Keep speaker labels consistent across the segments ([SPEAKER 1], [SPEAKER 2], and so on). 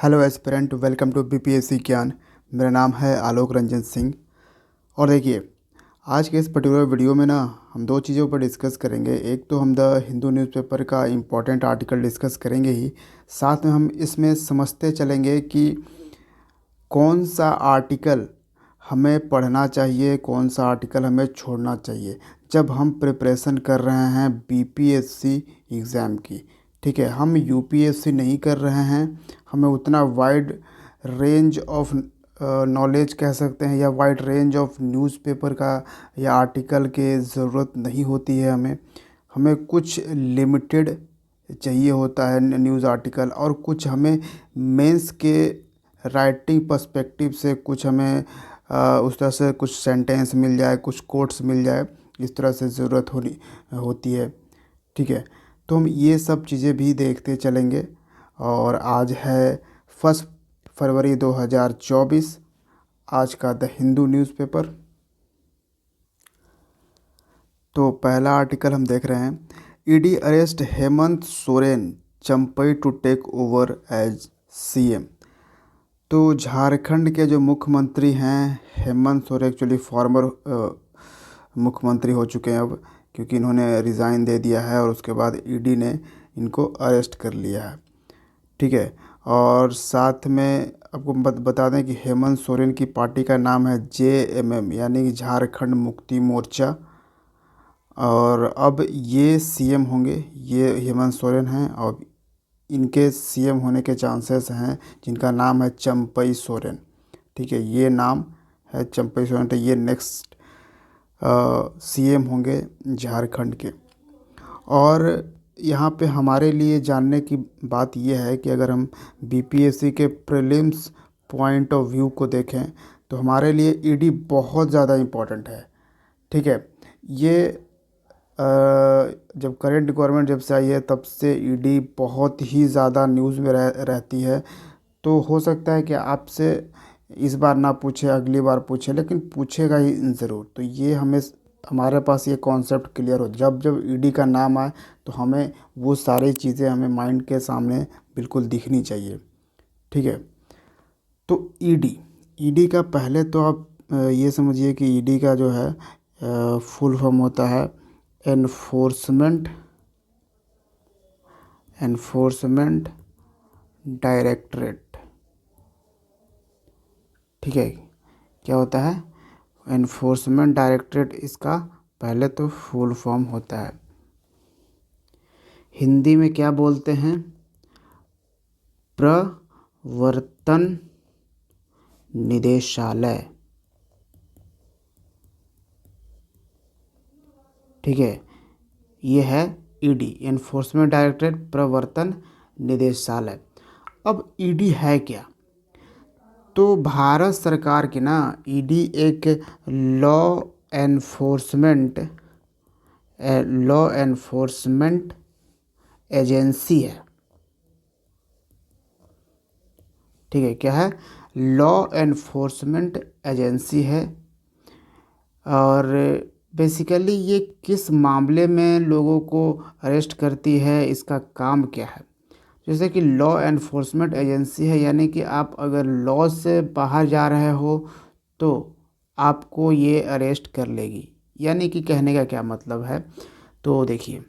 [SPEAKER 1] Hello aspirant, welcome to BPSC Gyan. मेरा नाम है आलोक रंजन सिंह। और देखिए, आज के इस पर्टिकुलर वीडियो में ना हम दो चीज़ों पर डिस्कस करेंगे। एक तो हम द हिंदू न्यूज़पेपर का इम्पोर्टेंट आर्टिकल डिस्कस करेंगे ही, साथ में हम इसमें समझते चलेंगे कि कौन सा आर्टिकल हमें पढ़ना चाहिए, कौन सा आर्टिकल हमें छोड़ना चाहिए जब हम प्रिपरेशन कर रहे हैं बीपीएससी एग्ज़ाम की। ठीक है, हम यूपीएससी नहीं कर रहे हैं, हमें उतना वाइड रेंज ऑफ नॉलेज कह सकते हैं या वाइड रेंज ऑफ न्यूज़पेपर का या आर्टिकल के ज़रूरत नहीं होती है। हमें हमें कुछ लिमिटेड चाहिए होता है न्यूज़ आर्टिकल, और कुछ हमें मेंस के राइटिंग पर्सपेक्टिव से कुछ हमें उस तरह से कुछ सेंटेंस मिल जाए, कुछ कोट्स मिल जाए, इस तरह से ज़रूरत होती है। ठीक है, तो हम ये सब चीज़ें भी देखते चलेंगे। और आज है 1 फरवरी 2024, आज का द हिंदू न्यूज़पेपर। तो पहला आर्टिकल हम देख रहे हैं, ED arrest Hemant Soren, Champai to take over as CM. तो झारखंड के जो मुख्यमंत्री हैं हेमंत सोरेन, एक्चुअली फॉर्मर मुख्यमंत्री हो चुके हैं अब, क्योंकि इन्होंने रिज़ाइन दे दिया है और उसके बाद ईडी ने इनको अरेस्ट कर लिया है। ठीक है, और साथ में आपको बता दें कि हेमंत सोरेन की पार्टी का नाम है जेएमएम, यानी कि झारखंड मुक्ति मोर्चा। और अब ये सीएम होंगे, ये हेमंत सोरेन हैं, और इनके सीएम होने के चांसेस हैं, जिनका नाम है चंपई सोरेन। ठीक है, ये नाम है चंपई सोरेन, तो ये नेक्स्ट सीएम होंगे झारखंड के। और यहाँ पे हमारे लिए जानने की बात यह है कि अगर हम बीपीएससी के प्रीलिम्स पॉइंट ऑफ व्यू को देखें तो हमारे लिए ईडी बहुत ज़्यादा इम्पोर्टेंट है। ठीक है, ये जब करंट गवर्नमेंट जब से आई है तब से ईडी बहुत ही ज़्यादा न्यूज़ में रहती है। तो हो सकता है कि आपसे इस बार ना पूछे, अगली बार पूछे, लेकिन पूछेगा ही ज़रूर। तो ये हमें, हमारे पास ये कॉन्सेप्ट क्लियर हो, जब जब ईडी का नाम आए तो हमें वो सारी चीज़ें हमें माइंड के सामने बिल्कुल दिखनी चाहिए। ठीक है, तो ईडी ईडी का पहले तो आप ये समझिए कि ईडी का जो है फुल फॉर्म होता है एनफोर्समेंट एनफोर्समेंट डायरेक्टरेट। ठीक है, क्या होता है एनफोर्समेंट डायरेक्टरेट, इसका पहले तो फुल फॉर्म होता है। हिंदी में क्या बोलते हैं, प्रवर्तन निदेशालय। ठीक है, ये है ईडी, एनफोर्समेंट डायरेक्टरेट, प्रवर्तन निदेशालय। अब ईडी है क्या? तो भारत सरकार की ना ईडी एक law enforcement law enforcement agency है। ठीक है, क्या है? लॉ एनफोर्समेंट एजेंसी है। और बेसिकली ये किस मामले में लोगों को अरेस्ट करती है, इसका काम क्या है? जैसे कि लॉ एनफोर्समेंट एजेंसी है, यानी कि आप अगर लॉ से बाहर जा रहे हो तो आपको ये अरेस्ट कर लेगी। यानी कि कहने का क्या मतलब है, तो देखिए,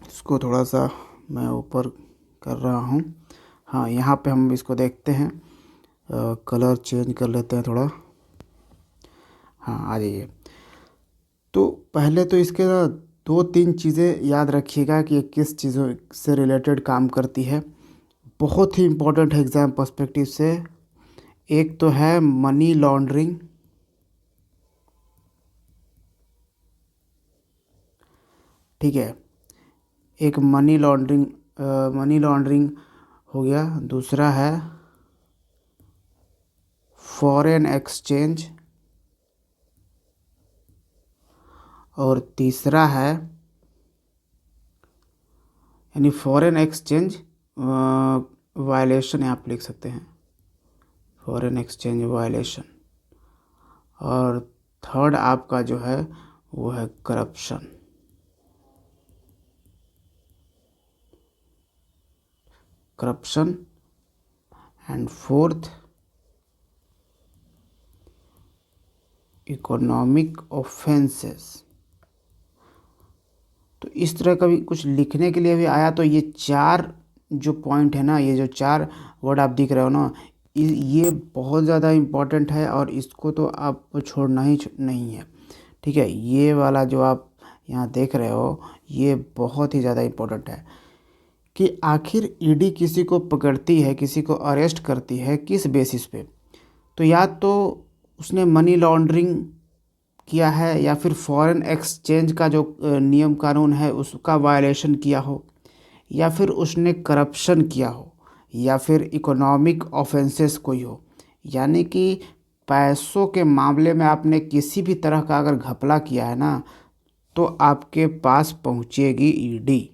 [SPEAKER 1] इसको थोड़ा सा मैं ऊपर कर रहा हूँ। हाँ, यहाँ पे हम इसको देखते हैं, कलर चेंज कर लेते हैं थोड़ा। हाँ, आ जाइए। तो पहले तो इसके ना दो तीन चीज़ें याद रखिएगा कि ये किस चीज़ों से रिलेटेड काम करती है, बहुत ही इम्पोर्टेंट है एग्ज़ाम पर्सपेक्टिव से। एक तो है मनी लॉन्ड्रिंग। ठीक है, एक मनी लॉन्ड्रिंग हो गया। दूसरा है फॉरेन एक्सचेंज, और तीसरा है, यानी फॉरेन एक्सचेंज वायलेशन, आप लिख सकते हैं फॉरेन एक्सचेंज वायलेशन। और थर्ड आपका जो है वो है corruption. Corruption and fourth economic offences. तो इस तरह का भी कुछ लिखने के लिए भी आया। तो ये चार जो पॉइंट है ना, ये जो चार वर्ड आप दिख रहे हो ना, ये बहुत ज़्यादा इम्पोर्टेंट है और इसको तो आपको छोड़ना ही नहीं है। ठीक है, ये वाला जो आप यहाँ देख रहे हो ये बहुत ही ज़्यादा इम्पोर्टेंट है कि आखिर ईडी किसी को पकड़ती है, किसी को अरेस्ट करती है किस बेसिस पे। तो या तो उसने मनी लॉन्ड्रिंग किया है, या फिर फॉरेन एक्सचेंज का जो नियम कानून है उसका वायलेशन किया हो, या फिर उसने करप्शन किया हो, या फिर इकोनॉमिक ऑफेंसेस कोई हो। यानी कि पैसों के मामले में आपने किसी भी तरह का अगर घपला किया है ना, तो आपके पास पहुंचेगी ईडी।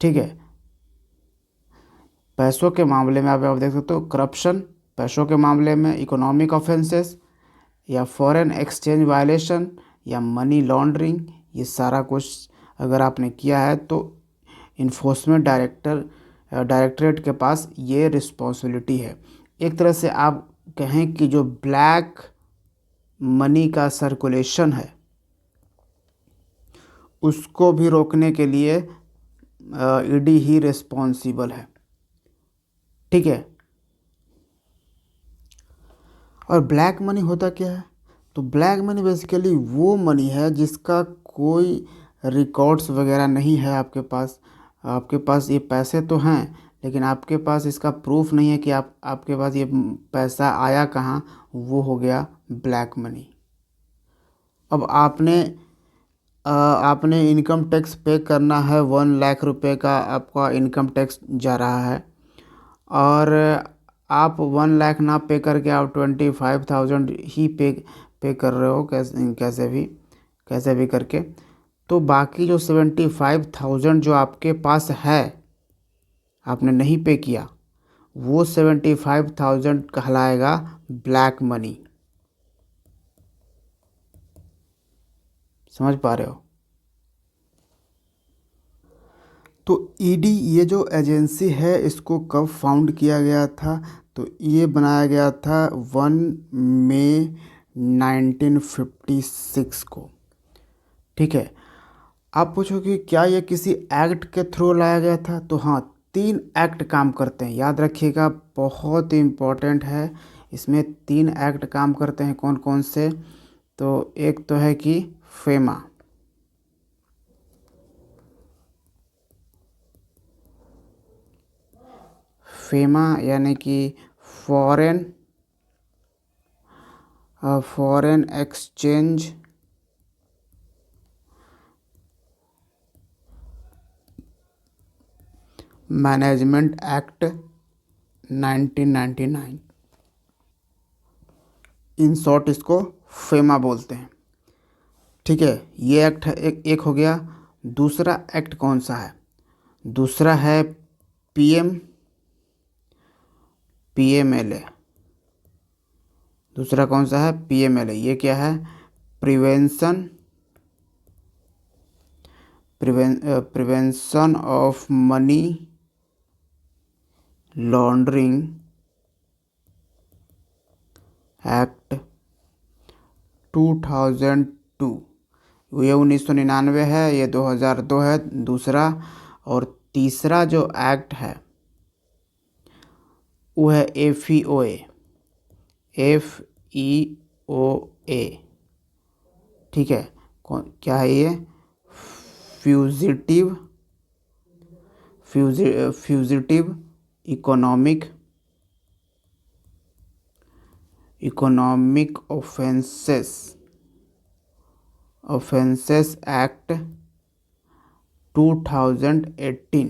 [SPEAKER 1] ठीक है, पैसों के मामले में आप देख सकते हो करप्शन, पैसों के मामले में इकोनॉमिक ऑफेंसेस, या फॉरेन एक्सचेंज वायलेशन, या मनी लॉन्ड्रिंग। ये सारा कुछ अगर आपने किया है तो इन्फोर्समेंट डायरेक्टरेट के पास ये रिस्पॉन्सिबिलिटी है। एक तरह से आप कहें कि जो ब्लैक मनी का सर्कुलेशन है उसको भी रोकने के लिए ईडी ही रिस्पॉन्सिबल है। ठीक है, और ब्लैक मनी होता क्या है? तो ब्लैक मनी बेसिकली वो मनी है जिसका कोई रिकॉर्ड्स वगैरह नहीं है आपके पास। आपके पास ये पैसे तो हैं लेकिन आपके पास इसका प्रूफ नहीं है कि आपके पास ये पैसा आया कहाँ। वो हो गया ब्लैक मनी। अब आपने इनकम टैक्स पे करना है, 1 लाख रुपए का आपका इनकम टैक्स जा रहा है, और आप 1 लाख ना पे करके आप 25,000 ही पे कर रहे हो, कैसे भी करके। तो बाकी जो 75,000 जो आपके पास है आपने नहीं पे किया, वो 75,000 कहलाएगा ब्लैक मनी। समझ पा रहे हो? तो ईडी ये जो एजेंसी है इसको कब फाउंड किया गया था? तो ये बनाया गया था 1 मई 1956 को। ठीक है, आप पूछोगे क्या ये किसी एक्ट के थ्रू लाया गया था? तो हाँ, 3 एक्ट काम करते हैं, याद रखिएगा, बहुत इम्पोर्टेंट है। इसमें 3 एक्ट काम करते हैं। कौन कौन से? तो एक तो है कि फेमा, यानी कि foreign exchange management act 1999। In short इसको फेमा बोलते हैं। ठीक है, ये एक्ट है, एक हो गया। दूसरा एक्ट कौन सा है? दूसरा है पीएमएलए। दूसरा कौन सा है? पीएमएलए। ये क्या है? Prevention of money laundering act 2002। ये 1999 है, ये 2002 है दूसरा। और तीसरा जो एक्ट है वो है FEOA। ठीक है, क्या है ये? Fugitive economic offences act 2018।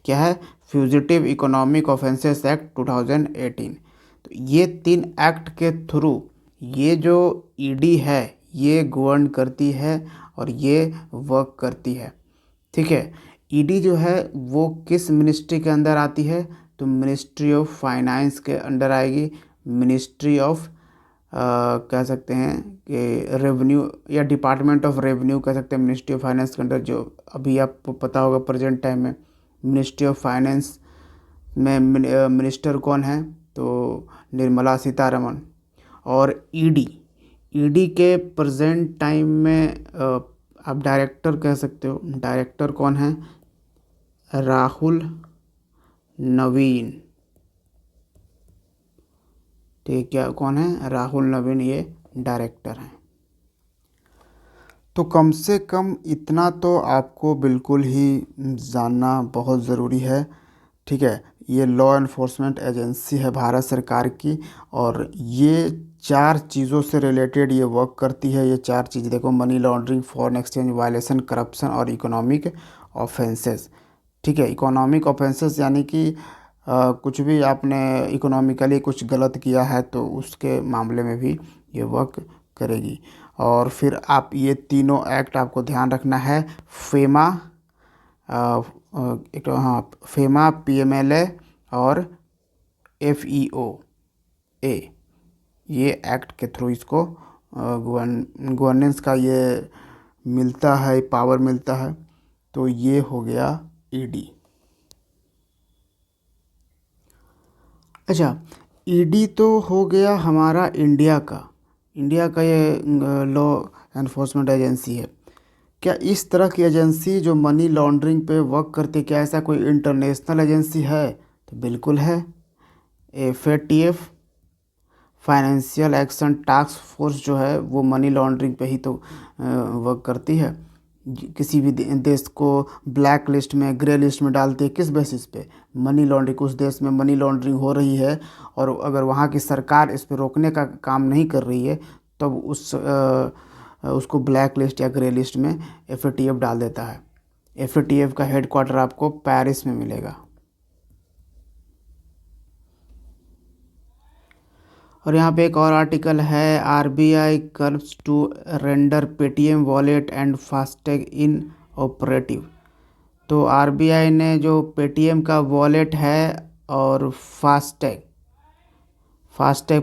[SPEAKER 1] क्या है? Fugitive economic offences act 2018। तो ये 3 एक्ट के थ्रू ये जो ईडी है ये गवर्न करती है और ये वर्क करती है। ठीक है, ईडी जो है वो किस मिनिस्ट्री के अंदर आती है? तो मिनिस्ट्री ऑफ फाइनेंस के अंडर आएगी। मिनिस्ट्री ऑफ कह सकते हैं कि रेवेन्यू, या डिपार्टमेंट ऑफ रेवेन्यू कह सकते हैं मिनिस्ट्री ऑफ फाइनेंस के अंडर, जो अभी आपको पता होगा प्रेजेंट टाइम में मिनिस्ट्री ऑफ फाइनेंस में मिनिस्टर कौन है, तो निर्मला सीतारमण। और ईडी, ईडी के प्रेजेंट टाइम में आप डायरेक्टर कह सकते हो, डायरेक्टर कौन है, राहुल नवीन। ठीक है, कौन है, राहुल नवीन, ये डायरेक्टर हैं। तो कम से कम इतना तो आपको बिल्कुल ही जानना बहुत ज़रूरी है। ठीक है, ये लॉ एनफोर्समेंट एजेंसी है भारत सरकार की, और ये 4 चीज़ों से रिलेटेड ये वर्क करती है। ये 4 चीज़ देखो, money laundering, foreign exchange violation, corruption और इकोनॉमिक ऑफेंसेस। ठीक है, इकोनॉमिक ऑफेंसेस यानी कि कुछ भी आपने इकोनॉमिकली कुछ गलत किया है तो उसके मामले में भी ये वर्क करेगी। और फिर आप ये तीनों एक्ट आपको ध्यान रखना है, फेमा, एक तो हाँ, फेमा, पीएमएलए और एफईओ ए, ये एक्ट के थ्रू इसको गवर्नेंस का ये मिलता है, पावर मिलता है। तो ये हो गया ईडी। अच्छा, ईडी तो हो गया हमारा इंडिया का ये लॉ एनफोर्समेंट एजेंसी है। क्या इस तरह की एजेंसी जो मनी लॉन्ड्रिंग पे वर्क करती है, क्या ऐसा कोई इंटरनेशनल एजेंसी है? तो बिल्कुल है। FATF, financial action task force जो है वो मनी लॉन्ड्रिंग पे ही तो वर्क करती है। किसी भी देश को ब्लैक लिस्ट में, ग्रे लिस्ट में डालती है, किस बेसिस पे? Money laundering. उस देश में मनी लॉन्ड्रिंग हो रही है और अगर वहाँ की सरकार इस पे रोकने का काम नहीं कर रही है, तब उसको ब्लैक लिस्ट या ग्रे लिस्ट में एफएटीएफ डाल देता है। एफएटीएफ का हेडक्वार्टर आपको पेरिस में मिलेगा। और यहाँ पे एक और आर्टिकल है, RBI curbs to render Paytm wallet and FASTag inoperative. तो आरबीआई ने जो पेटीएम का वॉलेट है और फास्टैग,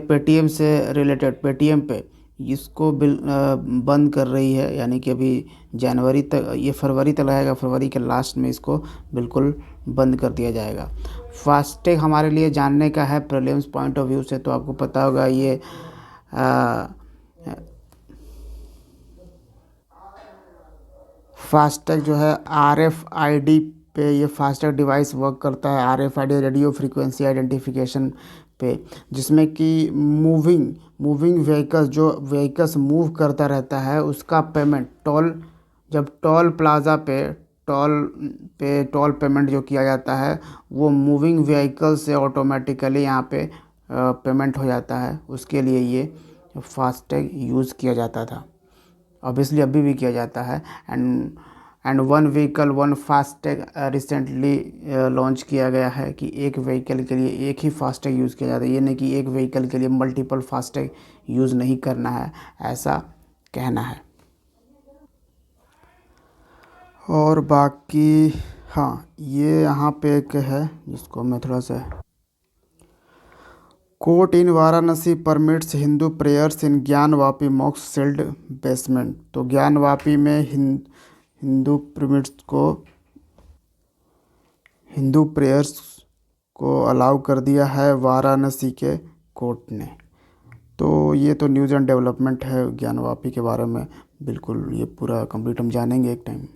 [SPEAKER 1] पेटीएम से रिलेटेड, पेटीएम पे इसको बंद कर रही है। यानी कि अभी जनवरी तक, ये फरवरी तक लगेगा, फरवरी के लास्ट में इसको बिल्कुल बंद कर दिया जाएगा। फास्टैग हमारे लिए जानने का है प्रीलिम्स पॉइंट ऑफ व्यू से, तो आपको पता होगा ये फास्टैग जो है आरएफआईडी पे, ये फास्टैग डिवाइस वर्क करता है आरएफआईडी, रेडियो फ्रीक्वेंसी आइडेंटिफिकेशन पे, जिसमें कि मूविंग व्हीकल्स, जो व्हीकल्स मूव करता रहता है उसका पेमेंट, जब टोल प्लाज़ा पे टोल पेमेंट जो किया जाता है वो मूविंग व्हीकल से ऑटोमेटिकली यहाँ पे पेमेंट हो जाता है। उसके लिए ये फास्टैग यूज़ किया जाता था, ऑब्वियसली अभी भी किया जाता है। And one vehicle one FASTag recently launch किया गया है कि एक व्हीकल के लिए एक ही फास्टैग यूज़ किया जाता है। ये नहीं कि एक व्हीकल के लिए मल्टीपल फास्टैग यूज़ नहीं करना है, ऐसा कहना है। और बाकी हाँ, ये यहाँ पे एक है जिसको मैं थोड़ा सा, court in Varanasi permits Hindu prayers in Gyanvapi मॉक्स sailed basement. तो ज्ञानवापी में हिंदू प्रेयर्स को अलाउ कर दिया है वाराणसी के कोर्ट ने। तो ये तो न्यूज़ एंड डेवलपमेंट है ज्ञानवापी के बारे में, बिल्कुल ये पूरा कंप्लीट हम जानेंगे एक टाइम।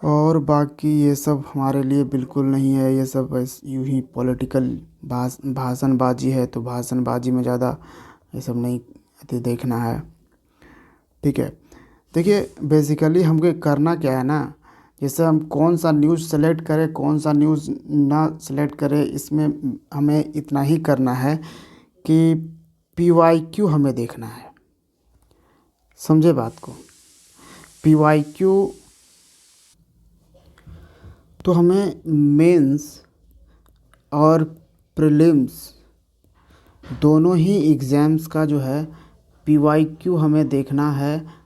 [SPEAKER 1] और बाकी ये सब हमारे लिए बिल्कुल नहीं है, ये सब बस यूं ही पॉलिटिकल भाषणबाजी है। तो भाषणबाजी में ज़्यादा ये सब नहीं देखना है। ठीक है, देखिए बेसिकली हमको करना क्या है ना, जैसे हम कौन सा न्यूज़ सेलेक्ट करें, कौन सा न्यूज़ ना सेलेक्ट करें, इसमें हमें इतना ही करना है कि पीवाईक्यू हमें देखना है। समझे बात को? पीवाईक्यू, तो हमें मेंस और प्रीलिम्स दोनों ही एग्ज़ाम्स का जो है पीवाईक्यू हमें देखना है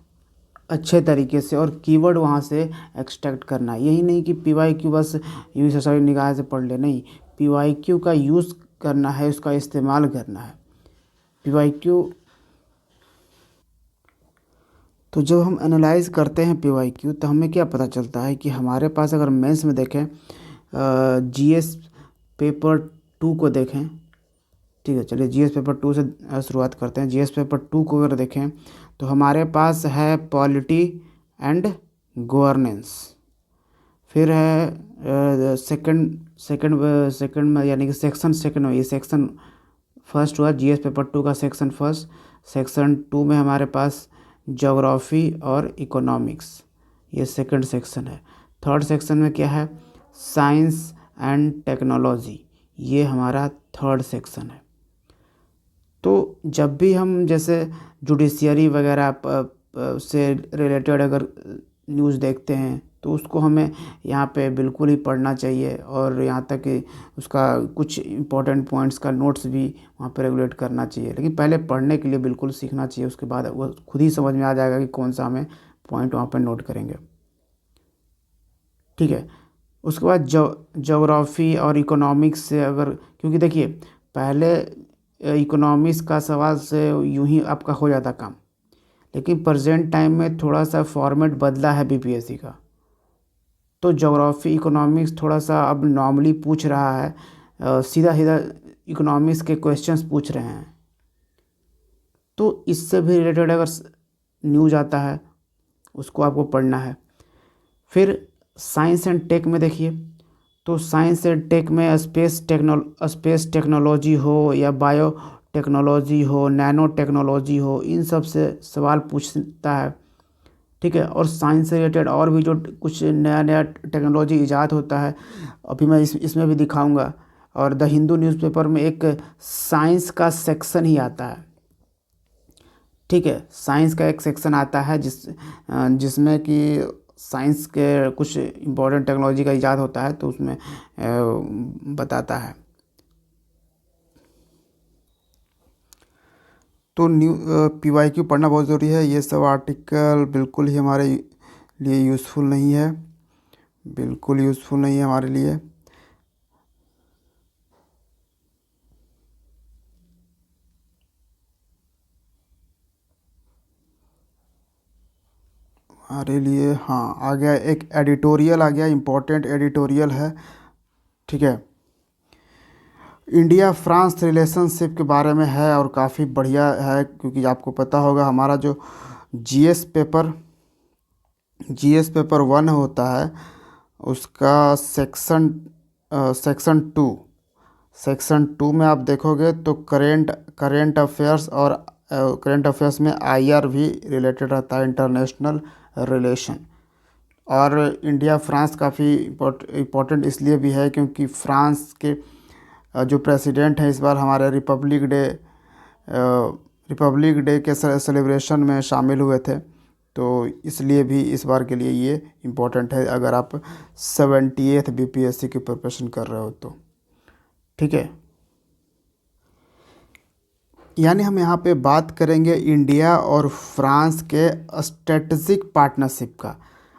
[SPEAKER 1] अच्छे तरीके से, और कीवर्ड वहाँ से एक्सट्रैक्ट करना है। यही नहीं कि पीवाईक्यू बस यूँ सरसरी निगाह से पढ़ ले, नहीं, पीवाईक्यू का यूज़ करना है, उसका इस्तेमाल करना है। पीवाईक्यू, तो जब हम एनालाइज़ करते हैं पीवाईक्यू तो हमें क्या पता चलता है कि हमारे पास अगर मेंस में देखें जीएस पेपर 2 को देखें, ठीक है, चलिए जीएस पेपर 2 से शुरुआत करते हैं। जीएस पेपर 2 को अगर देखें तो हमारे पास है पॉलिटी एंड गवर्नेंस, फिर है सेकंड में यानी कि सेक्शन सेकंड में, ये सेक्शन फर्स्ट हुआ जीएस पेपर 2 का सेक्शन फर्स्ट। सेक्शन 2 में हमारे पास ज्योग्राफी और इकोनॉमिक्स, ये सेकंड सेक्शन है। थर्ड सेक्शन में क्या है, साइंस एंड टेक्नोलॉजी, ये हमारा थर्ड सेक्शन है। तो जब भी हम जैसे जुडिशियरी वगैरह से रिलेटेड अगर न्यूज़ देखते हैं तो उसको हमें यहाँ पे बिल्कुल ही पढ़ना चाहिए, और यहाँ तक कि उसका कुछ इम्पोर्टेंट पॉइंट्स का नोट्स भी वहाँ पे रेगुलेट करना चाहिए। लेकिन पहले पढ़ने के लिए बिल्कुल सीखना चाहिए, उसके बाद वो खुद ही समझ में आ जाएगा कि कौन सा हमें पॉइंट वहाँ पे नोट करेंगे, ठीक है। उसके बाद ज्योग्राफी और इकोनॉमिक्स से अगर, क्योंकि देखिए पहले इकोनॉमिक्स का सवाल से यूं ही आपका हो जाता काम, लेकिन प्रेजेंट टाइम में थोड़ा सा फॉर्मेट बदला है बीपीएससी का, तो ज्योग्राफी इकोनॉमिक्स थोड़ा सा अब नॉर्मली पूछ रहा है, सीधा सीधा इकोनॉमिक्स के क्वेश्चंस पूछ रहे हैं। तो इससे भी रिलेटेड अगर न्यूज़ आता है उसको आपको पढ़ना है। फिर साइंस एंड टेक में देखिए, तो साइंस एंड टेक में स्पेस टेक्नोलॉजी हो या बायो टेक्नोलॉजी हो, नैनो टेक्नोलॉजी हो, इन सब से सवाल पूछता है, ठीक है। और साइंस से रिलेटेड और भी जो कुछ नया नया टेक्नोलॉजी ईजाद होता है, अभी मैं इसमें भी दिखाऊंगा। और द हिंदू न्यूज़पेपर में एक साइंस का सेक्शन ही आता है, ठीक है। साइंस का एक सेक्शन आता है जिसमें कि साइंस के कुछ इम्पोर्टेंट टेक्नोलॉजी का ईजाद होता है, तो उसमें बताता है। तो पीवाईक्यू पढ़ना बहुत ज़रूरी है। ये सब आर्टिकल बिल्कुल ही हमारे लिए यूज़फुल नहीं है, बिल्कुल यूज़फुल नहीं है हमारे लिए। हमारे लिए हाँ आ गया, एक एडिटोरियल आ गया, इम्पोर्टेंट एडिटोरियल है, ठीक है। इंडिया फ्रांस रिलेशनशिप के बारे में है और काफ़ी बढ़िया है, क्योंकि आपको पता होगा हमारा जो जीएस पेपर 1 होता है उसका सेक्शन टू में आप देखोगे तो करेंट अफेयर्स, और करेंट अफेयर्स में आईआर भी रिलेटेड रहता है, इंटरनेशनल रिलेशन। और इंडिया फ्रांस काफ़ी इम्पोर्टेंट इसलिए भी है क्योंकि फ्रांस के जो प्रेसिडेंट हैं इस बार हमारे रिपब्लिक डे के सेलिब्रेशन में शामिल हुए थे, तो इसलिए भी इस बार के लिए ये इम्पोर्टेंट है अगर आप 78th बीपीएससी की प्रिपरेशन कर रहे हो तो, ठीक है। यानी हम यहाँ पे बात करेंगे इंडिया और फ्रांस के स्ट्रेटजिक पार्टनरशिप का।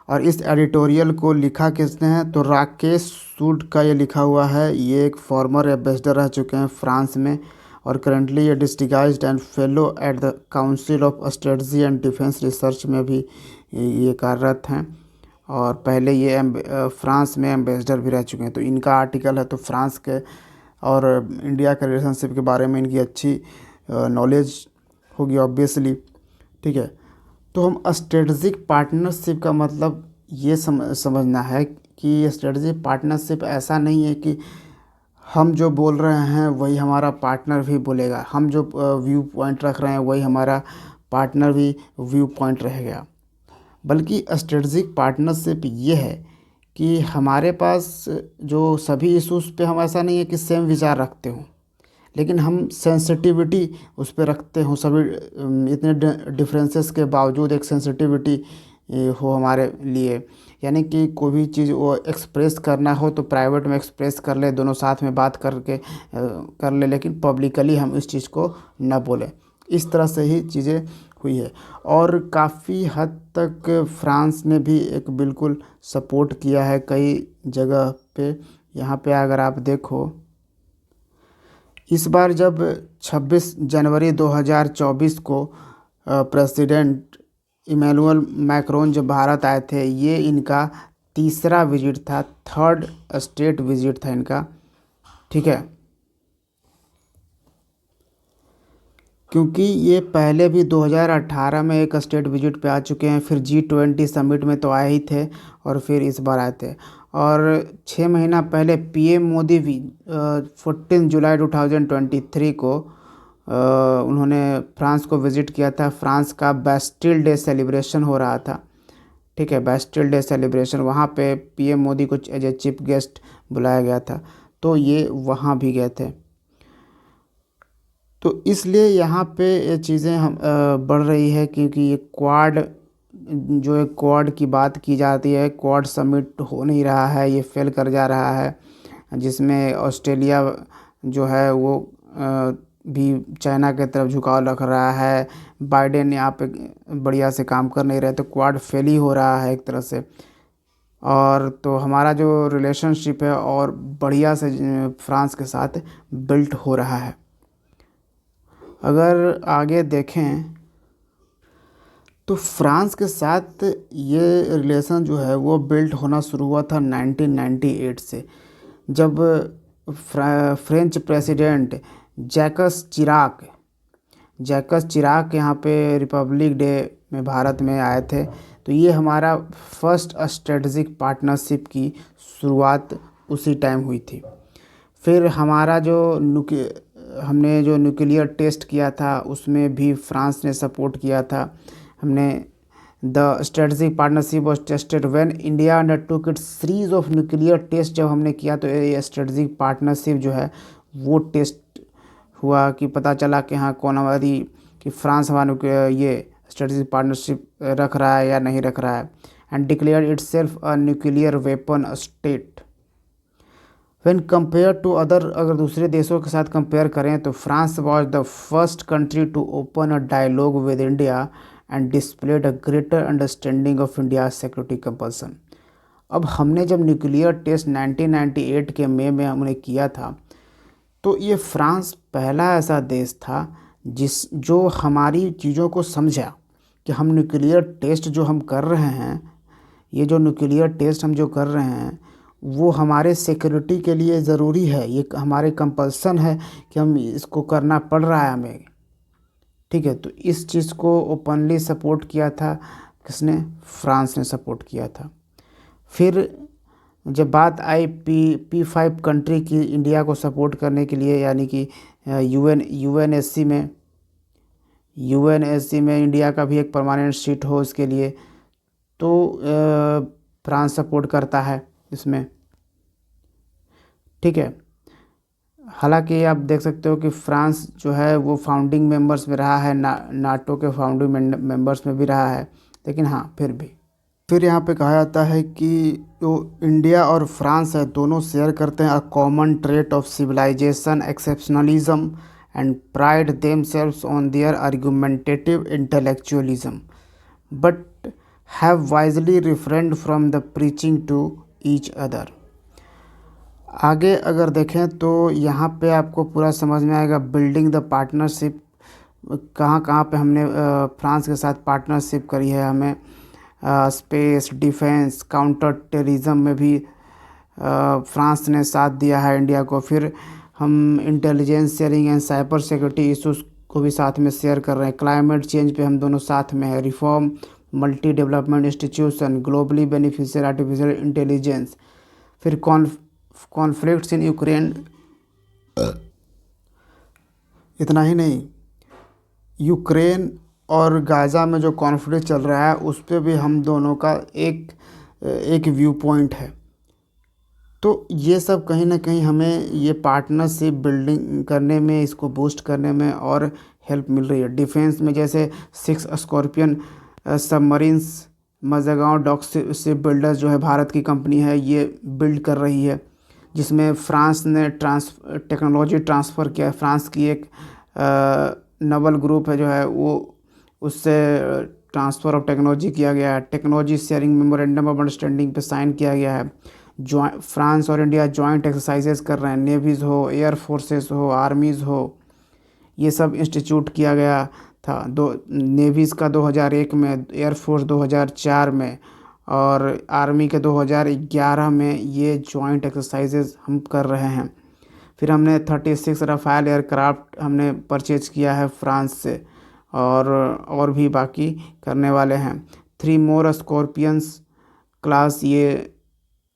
[SPEAKER 1] और इस एडिटोरियल को लिखा किसने है, तो राकेश सूद का ये लिखा हुआ है। ये एक फॉर्मर एम्बेसडर रह चुके हैं फ्रांस में, और करंटली ये distinguished and fellow at the council of strategy and defence research में भी ये कार्यरत हैं, और पहले ये फ्रांस में एम्बेसडर भी रह चुके हैं। तो इनका आर्टिकल है, तो फ्रांस के और इंडिया के रिलेशनशिप के बारे में इनकी अच्छी नॉलेज होगी ऑब्वियसली, ठीक है। तो हम स्ट्रेटजिक पार्टनरशिप का मतलब ये समझना है कि स्ट्रेटजिक पार्टनरशिप ऐसा नहीं है कि हम जो बोल रहे हैं वही हमारा पार्टनर भी बोलेगा, हम जो व्यू पॉइंट रख रहे हैं वही हमारा पार्टनर भी व्यू पॉइंट रहेगा। बल्कि स्ट्रेटजिक पार्टनरशिप ये है कि हमारे पास जो सभी इशूज़ पे हम ऐसा नहीं है कि सेम विचार रखते हों, लेकिन हम सेंसिटिविटी उस पर रखते हो, सभी इतने डिफरेंसेस के बावजूद एक सेंसिटिविटी हो हमारे लिए। यानी कि कोई भी चीज़ वो एक्सप्रेस करना हो तो प्राइवेट में एक्सप्रेस कर ले, दोनों साथ में बात करके कर ले, लेकिन पब्लिकली हम इस चीज़ को न बोलें। इस तरह से ही चीज़ें हुई है, और काफ़ी हद तक फ्रांस ने भी एक बिल्कुल सपोर्ट किया है कई जगह पे। यहाँ पे अगर आप देखो, इस बार जब 26 जनवरी 2024 को प्रेसिडेंट इमैनुअल मैक्रोन जब भारत आए थे, ये इनका तीसरा विजिट था, थर्ड स्टेट विजिट था इनका, ठीक है। क्योंकि ये पहले भी 2018 में एक स्टेट विजिट पे आ चुके हैं, फिर G20 समिट में तो आए ही थे और फिर इस बार आए थे। और 6 महीना पहले पीएम मोदी भी 14 जुलाई 2023 को उन्होंने फ्रांस को विज़िट किया था। फ्रांस का बेस्टिल डे सेलिब्रेशन हो रहा था, ठीक है, बेस्टिल डे सेलिब्रेशन, वहाँ पे पीएम मोदी को एज ए चीफ गेस्ट बुलाया गया था, तो ये वहाँ भी गए थे। तो इसलिए यहाँ पे ये चीज़ें हम बढ़ रही है, क्योंकि ये क्वाड, जो एक क्वाड की बात की जाती है, क्वाड समिट हो नहीं रहा है, ये फेल कर जा रहा है, जिसमें ऑस्ट्रेलिया जो है वो भी चाइना की तरफ झुकाव रख रहा है। बाइडेन यहाँ पे बढ़िया से काम कर नहीं रहे, तो क्वाड फेल ही हो रहा है एक तरह से। और तो हमारा जो रिलेशनशिप है और बढ़िया से फ्रांस के साथ बिल्ट हो रहा है। अगर आगे देखें तो फ्रांस के साथ ये रिलेशन जो है वो बिल्ट होना शुरू हुआ था 1998 से, जब फ्रेंच प्रेसिडेंट जैकस चिराक यहाँ पे रिपब्लिक डे में भारत में आए थे। तो ये हमारा फर्स्ट स्ट्रेटजिक पार्टनरशिप की शुरुआत उसी टाइम हुई थी। फिर हमारा जो हमने जो न्यूक्लियर टेस्ट किया था उसमें भी फ्रांस ने सपोर्ट किया था। हमने the strategic partnership was tested when India undertook its series of nuclear test. जब हमने किया तो ये स्ट्रेटजिक पार्टनरशिप जो है वो टेस्ट हुआ, कि पता चला कि हाँ कौन हमारी, कि फ्रांस हमारा ये स्ट्रेटजिक पार्टनरशिप रख रहा है या नहीं रख रहा है। And declare itself a nuclear weapon state. When compare to other, अगर दूसरे देशों के साथ कंपेयर करें तो France was the first country to open a dialogue with India and displayed a greater understanding of India security compulsion. अब हमने जब न्यूक्लियर टेस्ट 1998 के मई में हमने किया था, तो ये फ्रांस पहला ऐसा देश था जो हमारी चीज़ों को समझा कि हम न्यूक्लियर टेस्ट जो हम कर रहे हैं, ये जो न्यूक्लियर टेस्ट हम जो कर रहे हैं वो हमारे सिक्योरिटी के लिए ज़रूरी है, ये हमारे कंपल्सन है कि हम इसको करना पड़ रहा है हमें, ठीक है। तो इस चीज़ को ओपनली सपोर्ट किया था किसने? फ्रांस ने सपोर्ट किया था। फिर जब बात आई P5 कंट्री की इंडिया को सपोर्ट करने के लिए, यानी कि यूएनएससी में इंडिया का भी एक परमानेंट सीट हो इसके लिए, तो फ्रांस सपोर्ट करता है इसमें, ठीक है। हालांकि आप देख सकते हो कि फ्रांस जो है वो फाउंडिंग मेंबर्स में रहा है, नाटो के फाउंडिंग मेंबर्स में भी रहा है, लेकिन हाँ फिर यहाँ पे कहा जाता है कि जो इंडिया और फ्रांस है दोनों शेयर करते हैं a common trait of civilization, exceptionalism and pride themselves on their argumentative intellectualism, but have wisely refrained from the preaching to each other. आगे अगर देखें तो यहाँ पे आपको पूरा समझ में आएगा बिल्डिंग द पार्टनरशिप, कहाँ कहाँ पे हमने फ्रांस के साथ पार्टनरशिप करी है। हमें स्पेस, डिफेंस, काउंटर टेररिज्म में भी फ्रांस ने साथ दिया है इंडिया को। फिर हम intelligence sharing and cyber security issues को भी साथ में शेयर कर रहे हैं। क्लाइमेट चेंज पे हम दोनों साथ में है। Reform multi development institution, globally beneficial artificial intelligence. फिर कॉन्फ्लिक्ट्स इन यूक्रेन, इतना ही नहीं, यूक्रेन और गाज़ा में जो कॉन्फ्लिक्ट चल रहा है उस पर भी हम दोनों का एक व्यू पॉइंट है। तो ये सब कहीं ना कहीं हमें ये पार्टनरशिप बिल्डिंग करने में, इसको बूस्ट करने में और हेल्प मिल रही है। डिफेंस में जैसे 6 scorpion submarines Mazagon dock ship builders जो है भारत की कंपनी है, ये बिल्ड कर रही है, जिसमें फ्रांस ने टेक्नोलॉजी ट्रांसफ़र किया। फ्रांस की एक नवल ग्रुप है जो है वो, उससे ट्रांसफ़र ऑफ टेक्नोलॉजी किया गया है। Technology sharing memorandum of understanding पे साइन किया गया है। फ्रांस और इंडिया जॉइंट एक्सरसाइजेस कर रहे हैं, नेवीज़ हो, एयर फोर्सेस हो, आर्मीज़ हो, ये सब इंस्टीट्यूट किया गया था। नेवीज़ का 2001 में, एयरफोर्स 2004 में, और आर्मी के 2011 में ये जॉइंट एक्सरसाइजेज हम कर रहे हैं। फिर हमने 36 राफेल एयरक्राफ्ट हमने परचेज किया है फ्रांस से, और भी बाकी करने वाले हैं। 3 मोर स्कॉर्पियंस क्लास ये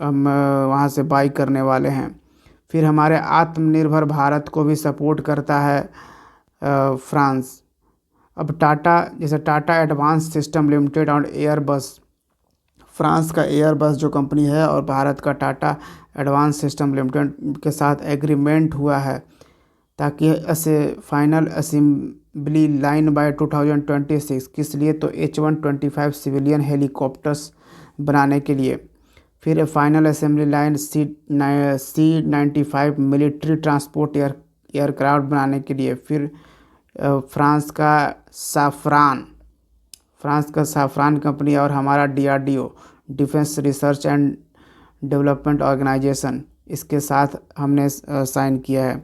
[SPEAKER 1] हम वहाँ से बाई करने वाले हैं। फिर हमारे आत्मनिर्भर भारत को भी सपोर्ट करता है फ्रांस। अब टाटा, जैसे टाटा एडवांस सिस्टम लिमिटेड और एयरबस, फ्रांस का एयरबस जो कंपनी है और भारत का टाटा एडवांस सिस्टम लिमिटेड के साथ एग्रीमेंट हुआ है ताकि ऐसे फाइनल असेंबली लाइन बाय 2026, किस लिए, तो H125 सिविलियन हेलीकॉप्टर्स बनाने के लिए। फिर final assembly line C-95 military transport aircraft बनाने के लिए। फिर फ्रांस का साफ्रान कंपनी और हमारा DRDO, defence research and development organisation, इसके साथ हमने साइन किया है।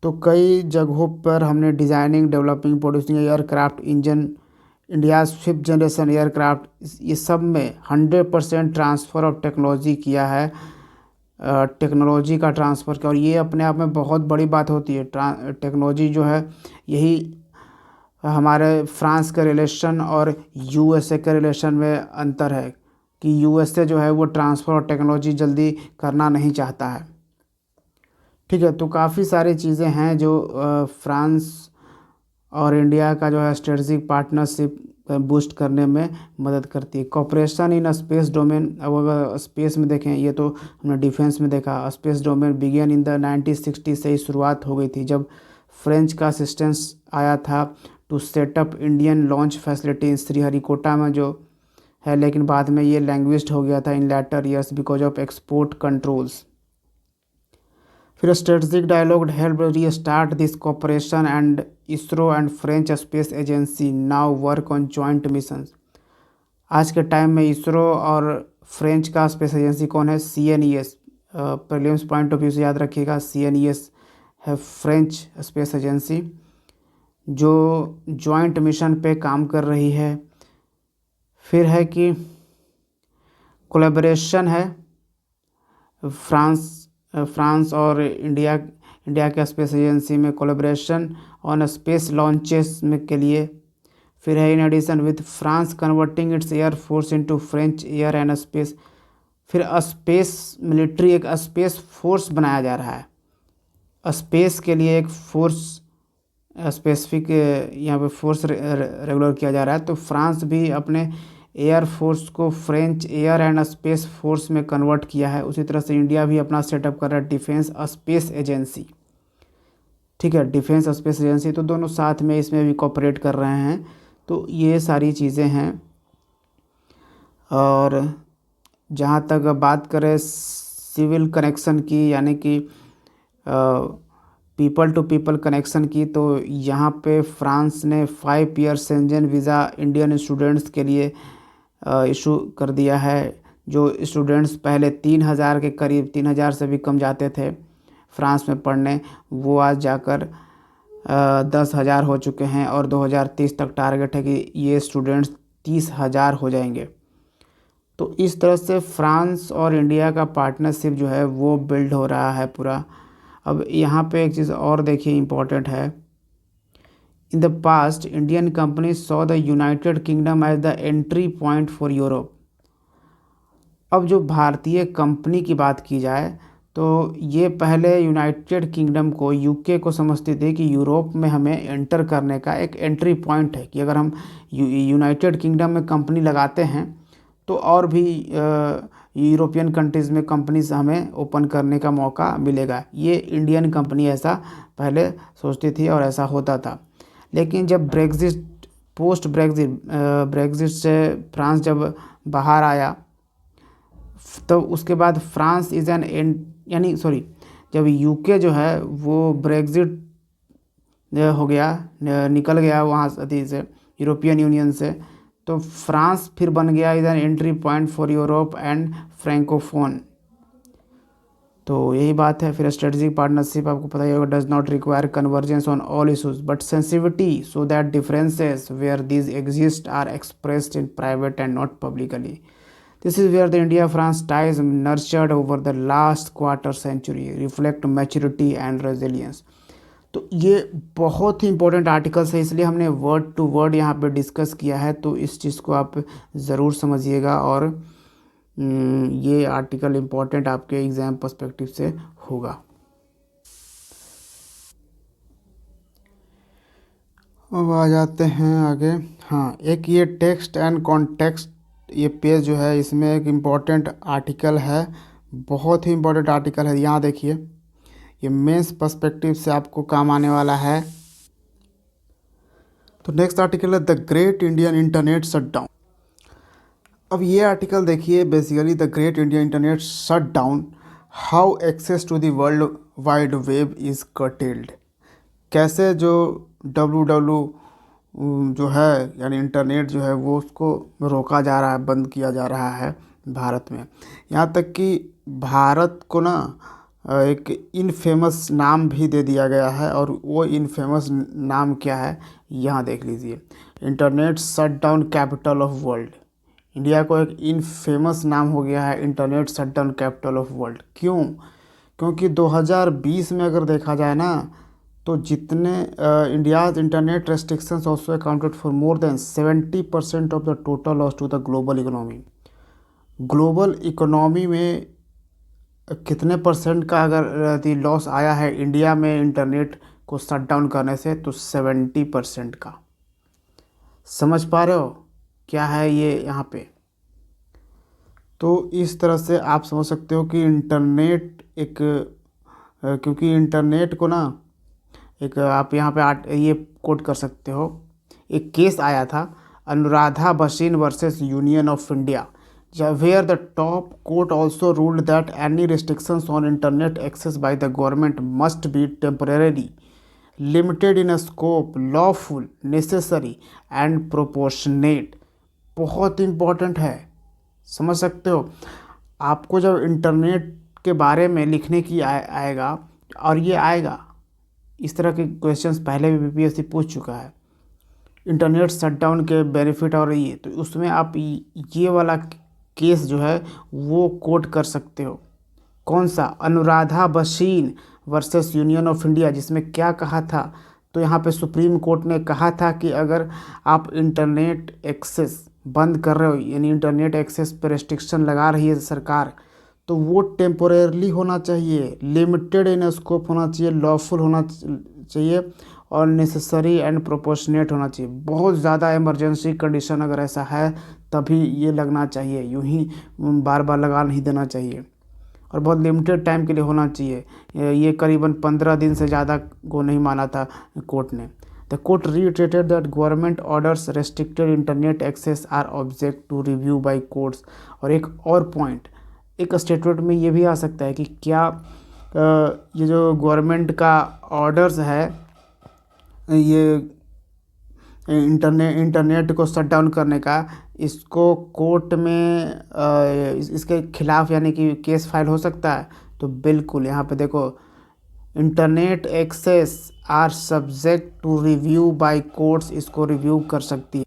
[SPEAKER 1] तो कई जगहों पर हमने designing, developing, producing aircraft engine, India's 5th generation aircraft, ये सब में 100% ट्रांसफ़र ऑफ टेक्नोलॉजी किया है। टेक्नोलॉजी का ट्रांसफ़र किया, और ये अपने आप में बहुत बड़ी बात होती है। टेक्नोलॉजी जो है, यही हमारे फ्रांस के रिलेशन और USA के रिलेशन में अंतर है कि USA जो है वो ट्रांसफ़र और टेक्नोलॉजी जल्दी करना नहीं चाहता है। ठीक है, तो काफ़ी सारी चीज़ें हैं जो फ्रांस और इंडिया का जो है स्ट्रेटजिक पार्टनरशिप बूस्ट करने में मदद करती है। कॉपरेशन इन स्पेस डोमेन, अब अगर स्पेस में देखें, ये तो हमने डिफेंस में देखा। Space domain began in the 1960 से ही शुरुआत हो गई थी, जब फ्रेंच का असिस्टेंस आया था to set up Indian launch facility Sriharikota में जो है, लेकिन बाद में ये लैंग्वेज्ड हो गया था in later years because of export controls. फिर strategic dialogue help restart this cooperation and ISRO and French space agency now work on joint missions. आज के टाइम में इसरो और फ्रेंच का स्पेस एजेंसी कौन है? CNES। Prelims point of view से याद रखिएगा, CNES है फ्रेंच स्पेस एजेंसी जो जॉइंट मिशन पे काम कर रही है। फिर है कि कोलैबोरेशन है फ्रांस और इंडिया के स्पेस एजेंसी में कोलैबोरेशन ऑन स्पेस लॉन्चेस में के लिए। फिर है in addition with France converting its air force into French air and space. फिर स्पेस मिलिट्री, एक स्पेस फोर्स बनाया जा रहा है। स्पेस के लिए एक फोर्स स्पेसिफिक यहाँ पे फोर्स रेगुलर किया जा रहा है। तो फ्रांस भी अपने एयर फोर्स को French air and space force में कन्वर्ट किया है। उसी तरह से इंडिया भी अपना सेटअप कर रहा है डिफेंस स्पेस एजेंसी। ठीक है, डिफेंस स्पेस एजेंसी, तो दोनों साथ में इसमें भी कोऑपरेट कर रहे हैं। तो ये सारी चीज़ें हैं। और जहाँ तक बात करें सिविल कनेक्शन की, यानी कि पीपल टू पीपल कनेक्शन की, तो यहाँ पे फ्रांस ने 5 year Shenzhen visa Indian students के लिए इशू कर दिया है। जो स्टूडेंट्स पहले 3,000 के करीब, 3,000 से भी कम जाते थे फ्रांस में पढ़ने, वो आज जाकर 10,000 हो चुके हैं। और 2030 तक टारगेट है कि ये स्टूडेंट्स 30,000 हो जाएंगे। तो इस तरह से फ्रांस और इंडिया का पार्टनरशिप जो है वो बिल्ड हो रहा है पूरा। अब यहाँ पे एक चीज़ और देखिए इम्पॉर्टेंट है। In the past Indian company saw the United Kingdom as the entry point for Europe. अब जो भारतीय कंपनी की बात की जाए तो ये पहले यूनाइटेड किंगडम को, UK को समझती थी कि यूरोप में हमें एंटर करने का एक एंट्री पॉइंट है, कि अगर हम यूनाइटेड किंगडम में कंपनी लगाते हैं तो और भी यूरोपियन कंट्रीज़ में कंपनीज हमें ओपन करने का मौका मिलेगा। ये इंडियन कंपनी ऐसा पहले सोचती थी और ऐसा होता था। लेकिन जब पोस्ट ब्रेग्जिट से फ्रांस जब बाहर आया, तो उसके बाद फ्रांस इज़ यानी जब UK जो है वो ब्रेग्जिट हो गया, निकल गया वहाँ से यूरोपियन यूनियन से, तो फ्रांस फिर बन गया is an entry point for Europe and francophone. तो यही बात है। फिर स्ट्रेटजिक पार्टनरशिप आपको पता ही होगा, does not require convergence on all issues but sensitivity so that differences where these exist are expressed in private and not publicly.
[SPEAKER 2] This is where the India-France ties nurtured over the last quarter century reflect maturity and resilience. तो ये बहुत ही important articles है, इसलिए हमने word to word यहाँ पे discuss किया है, तो इस चीज़ को आप ज़रूर समझिएगा और ये आर्टिकल इम्पॉर्टेंट आपके एग्ज़ाम पर्सपेक्टिव से होगा।
[SPEAKER 1] अब आ जाते हैं आगे। हाँ, एक ये टेक्स्ट एंड कॉन्टेक्स्ट ये पेज जो है, इसमें एक इम्पॉर्टेंट आर्टिकल है, बहुत ही इम्पॉर्टेंट आर्टिकल है। यहाँ देखिए, ये मेंस पर्सपेक्टिव से आपको काम आने वाला है। तो नेक्स्ट आर्टिकल है the great Indian internet shutdown. अब ये आर्टिकल देखिए, basically the great Indian internet shutdown, how access to the world wide web is curtailed. कैसे जो जो है यानी इंटरनेट जो है वो उसको रोका जा रहा है, बंद किया जा रहा है भारत में। यहाँ तक कि भारत को ना एक इनफेमस नाम भी दे दिया गया है, और वो इनफेमस नाम क्या है यहाँ देख लीजिए, internet shutdown capital of world. India को एक इनफेमस नाम हो गया है internet shutdown capital of world. क्यों? क्योंकि 2020 में अगर देखा जाए ना, तो जितने India's internet restrictions also accounted for more than 70% of the total loss to the global economy. Global economy में कितने परसेंट का अगर लॉस आया है इंडिया में इंटरनेट को शट डाउन करने से, तो 70% का। समझ पा रहे हो क्या है ये यहाँ पे? तो इस तरह से आप समझ सकते हो कि इंटरनेट एक क्योंकि इंटरनेट को ना एक आप यहाँ पे ये कोट कर सकते हो, एक केस आया था Anuradha Bhasin versus union of India, where the top court also ruled that any restrictions on internet access by the government must be temporarily, limited in a scope, lawful, necessary and proportionate। बहुत important है, समझ सकते हो। आपको जब internet के बारे में लिखने की आएगा, और ये आएगा, इस तरह के क्वेश्चंस पहले भी बीपीएससी पूछ चुका है, इंटरनेट शटडाउन के बेनिफिट और ये, तो उसमें आप ये वाला केस जो है वो कोट कर सकते हो। कौन सा? Anuradha Bhasin versus union of India, जिसमें क्या कहा था, तो यहाँ पे सुप्रीम कोर्ट ने कहा था कि अगर आप इंटरनेट एक्सेस बंद कर रहे हो, यानी इंटरनेट एक्सेस पर रेस्ट्रिक्शन लगा रही है सरकार, तो वो टेम्पोरेरली होना चाहिए, लिमिटेड इन स्कोप होना चाहिए, लॉफुल होना चाहिए और नेसेसरी एंड प्रोपोर्शनेट होना चाहिए। बहुत ज़्यादा इमरजेंसी कंडीशन अगर ऐसा है तभी ये लगना चाहिए, यूं ही बार बार लगा नहीं देना चाहिए, और बहुत लिमिटेड टाइम के लिए होना चाहिए। ये करीबन 15 दिन से ज़्यादा को नहीं माना था कोर्ट ने। The court reiterated that government orders restricted internet access are object to review by courts. और एक और पॉइंट, एक स्टेटमेंट में ये भी आ सकता है कि क्या ये जो गवर्नमेंट का ऑर्डर्स है, ये इंटरनेट को शट डाउन करने का, इसको कोर्ट में इसके खिलाफ यानी कि केस फाइल हो सकता है। तो बिल्कुल यहाँ पे देखो, internet access are subject to review by courts, इसको रिव्यू कर सकती है।